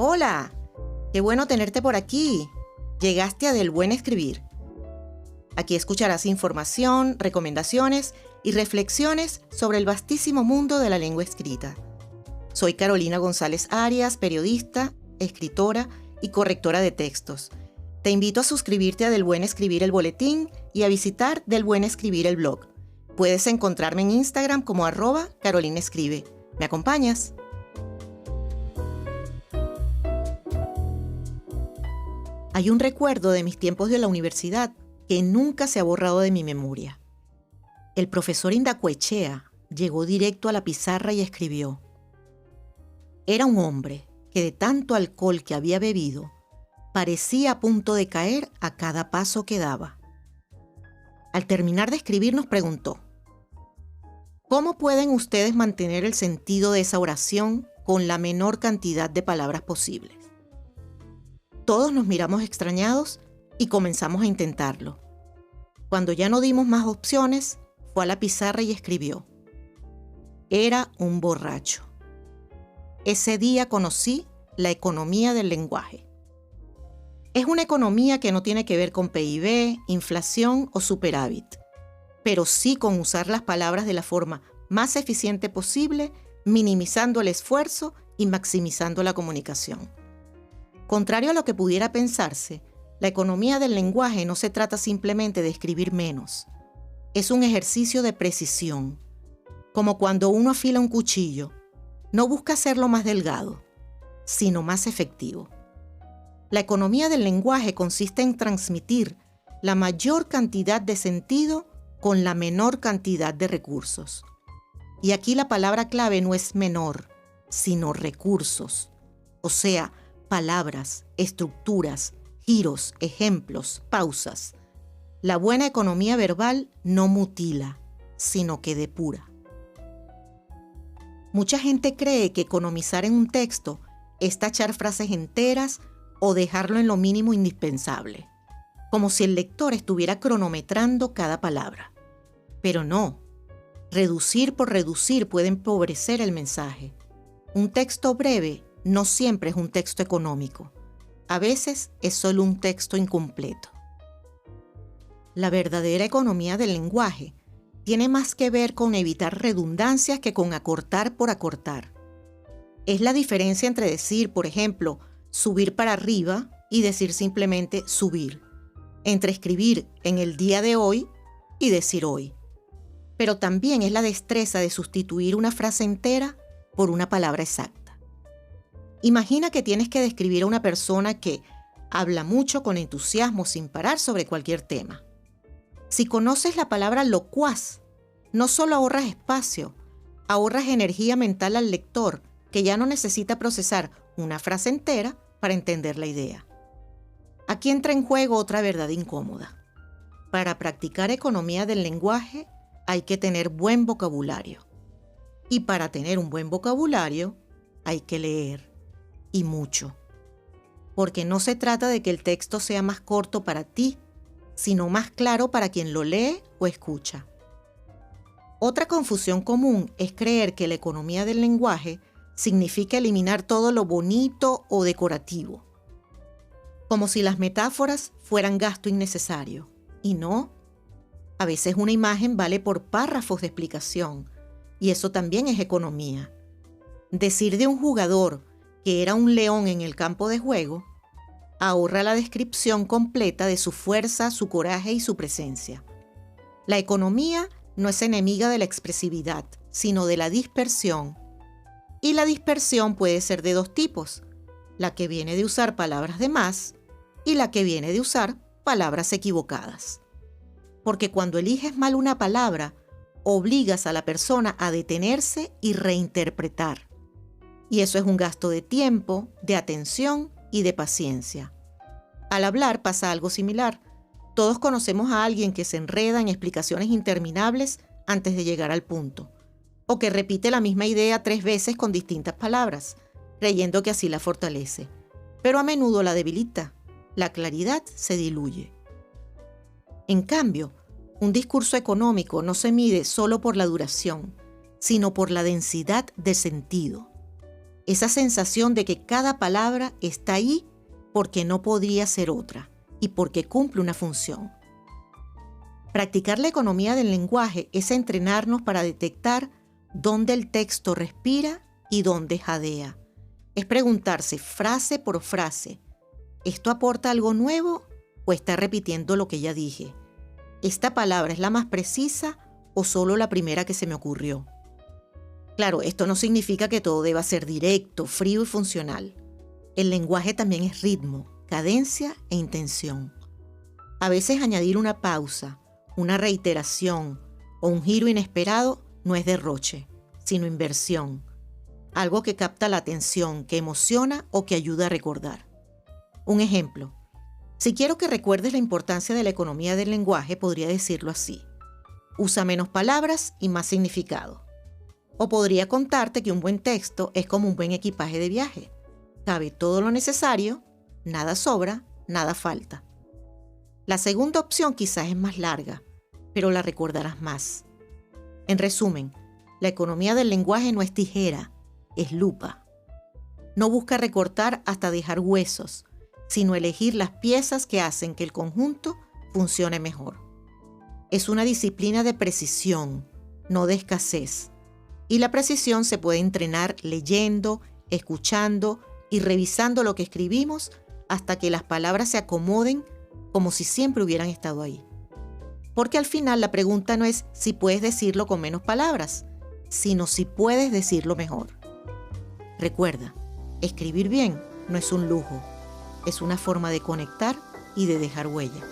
Hola, qué bueno tenerte por aquí. Llegaste a Del Buen Escribir. Aquí escucharás información, recomendaciones y reflexiones sobre el vastísimo mundo de la lengua escrita. Soy Carolina González Arias, periodista, escritora y correctora de textos. Te invito a suscribirte a Del Buen Escribir el boletín y a visitar Del Buen Escribir el blog. Puedes encontrarme en Instagram como @CarolinaEscribe. ¿Me acompañas? Hay un recuerdo de mis tiempos de la universidad que nunca se ha borrado de mi memoria. El profesor Indacoechea llegó directo a la pizarra y escribió: Era un hombre que de tanto alcohol que había bebido, parecía a punto de caer a cada paso que daba. Al terminar de escribir nos preguntó: ¿Cómo pueden ustedes mantener el sentido de esa oración con la menor cantidad de palabras posibles? Todos nos miramos extrañados y comenzamos a intentarlo. Cuando ya no dimos más opciones, fue a la pizarra y escribió: Era un borracho. Ese día conocí la economía del lenguaje. Es una economía que no tiene que ver con PIB, inflación o superávit, pero sí con usar las palabras de la forma más eficiente posible, minimizando el esfuerzo y maximizando la comunicación. Contrario a lo que pudiera pensarse, la economía del lenguaje no se trata simplemente de escribir menos. Es un ejercicio de precisión. Como cuando uno afila un cuchillo, no busca hacerlo más delgado, sino más efectivo. La economía del lenguaje consiste en transmitir la mayor cantidad de sentido con la menor cantidad de recursos. Y aquí la palabra clave no es menor, sino recursos. O sea, palabras, estructuras, giros, ejemplos, pausas. La buena economía verbal no mutila, sino que depura. Mucha gente cree que economizar en un texto es tachar frases enteras o dejarlo en lo mínimo indispensable, como si el lector estuviera cronometrando cada palabra. Pero no, reducir por reducir puede empobrecer el mensaje. Un texto breve no siempre es un texto económico. A veces es solo un texto incompleto. La verdadera economía del lenguaje tiene más que ver con evitar redundancias que con acortar por acortar. Es la diferencia entre decir, por ejemplo, subir para arriba y decir simplemente subir, entre escribir en el día de hoy y decir hoy. Pero también es la destreza de sustituir una frase entera por una palabra exacta. Imagina que tienes que describir a una persona que habla mucho con entusiasmo sin parar sobre cualquier tema. Si conoces la palabra locuaz, no solo ahorras espacio, ahorras energía mental al lector, que ya no necesita procesar una frase entera para entender la idea. Aquí entra en juego otra verdad incómoda. Para practicar economía del lenguaje hay que tener buen vocabulario. Y para tener un buen vocabulario hay que leer. Y mucho. Porque no se trata de que el texto sea más corto para ti, sino más claro para quien lo lee o escucha. Otra confusión común es creer que la economía del lenguaje significa eliminar todo lo bonito o decorativo, como si las metáforas fueran gasto innecesario. Y no. A veces una imagen vale por párrafos de explicación, y eso también es economía. Decir de un jugador que era un león en el campo de juego, ahorra la descripción completa de su fuerza, su coraje y su presencia. La economía no es enemiga de la expresividad, sino de la dispersión. Y la dispersión puede ser de dos tipos: la que viene de usar palabras de más y la que viene de usar palabras equivocadas. Porque cuando eliges mal una palabra, obligas a la persona a detenerse y reinterpretar. Y eso es un gasto de tiempo, de atención y de paciencia. Al hablar pasa algo similar. Todos conocemos a alguien que se enreda en explicaciones interminables antes de llegar al punto, o que repite la misma idea 3 veces con distintas palabras, creyendo que así la fortalece. Pero a menudo la debilita. La claridad se diluye. En cambio, un discurso económico no se mide solo por la duración, sino por la densidad de sentido. Esa sensación de que cada palabra está ahí porque no podría ser otra y porque cumple una función. Practicar la economía del lenguaje es entrenarnos para detectar dónde el texto respira y dónde jadea. Es preguntarse frase por frase, ¿esto aporta algo nuevo o está repitiendo lo que ya dije? ¿Esta palabra es la más precisa o solo la primera que se me ocurrió? Claro, esto no significa que todo deba ser directo, frío y funcional. El lenguaje también es ritmo, cadencia e intención. A veces añadir una pausa, una reiteración o un giro inesperado no es derroche, sino inversión. Algo que capta la atención, que emociona o que ayuda a recordar. Un ejemplo. Si quiero que recuerdes la importancia de la economía del lenguaje, podría decirlo así. Usa menos palabras y más significado. O podría contarte que un buen texto es como un buen equipaje de viaje. Cabe todo lo necesario, nada sobra, nada falta. La segunda opción quizás es más larga, pero la recordarás más. En resumen, la economía del lenguaje no es tijera, es lupa. No busca recortar hasta dejar huesos, sino elegir las piezas que hacen que el conjunto funcione mejor. Es una disciplina de precisión, no de escasez. Y la precisión se puede entrenar leyendo, escuchando y revisando lo que escribimos hasta que las palabras se acomoden como si siempre hubieran estado ahí. Porque al final la pregunta no es si puedes decirlo con menos palabras, sino si puedes decirlo mejor. Recuerda, escribir bien no es un lujo, es una forma de conectar y de dejar huella.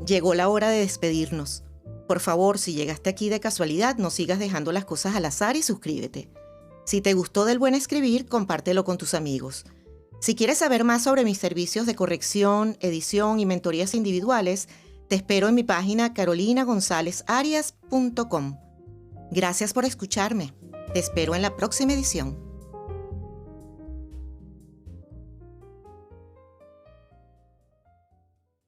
Llegó la hora de despedirnos. Por favor, si llegaste aquí de casualidad, no sigas dejando las cosas al azar y suscríbete. Si te gustó del buen escribir, compártelo con tus amigos. Si quieres saber más sobre mis servicios de corrección, edición y mentorías individuales, te espero en mi página carolinagonzalezarias.com. Gracias por escucharme. Te espero en la próxima edición.